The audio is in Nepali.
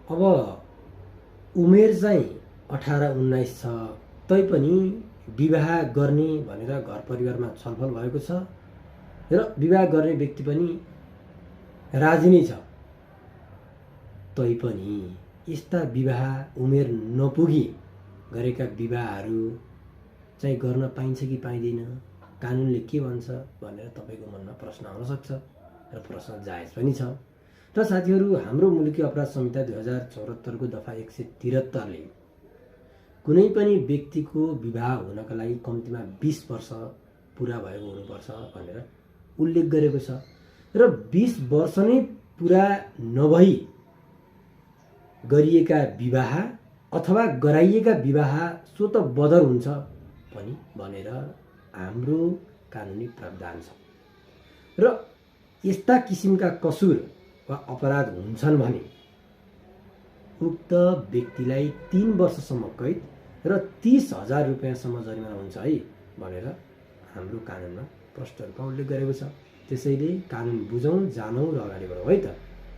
अब उमेर चाहिँ 18-19 छ, तैपनि विवाह गर्ने भनेर घर परिवारमा छलफल भएको छ र विवाह गर्ने व्यक्ति पनि राजी नै छ। तैपनि यस्ता विवाह उमेर नपुगी गरेका विवाहहरू चाहिँ गर्न पाइन्छ कि पाइँदैन, कानुनले के भन्छ भनेर तपाईँको मनमा प्रश्न आउन सक्छ र प्रश्न जायज पनि छ। र साथीहरू, हाम्रो मुलुकी अपराध संहिता 2074 को दफा 173 ले कुनै पनि व्यक्तिको विवाह हुनका लागि कम्तीमा 20 वर्ष पुरा भएको हुनुपर्छ भनेर उल्लेख गरेको छ। र 20 वर्ष नै पुरा नभई गरिएका विवाह अथवा गराइएका विवाह स्वत बदर हुन्छ पनि भनेर हाम्रो कानुनी प्रावधान छ। र यस्ता किसिमका कसुर वा अपराध हुन्छन् भने उक्त व्यक्तिलाई 3 वर्षसम्म कैद र 30,000 रुपैयाँसम्म जरिमाना हुन्छ है भनेर हाम्रो कानुनमा प्रष्ट रूपमा उल्लेख गरेको छ। त्यसैले कानुन बुझौँ, जानौँ र अगाडि बढौँ है त।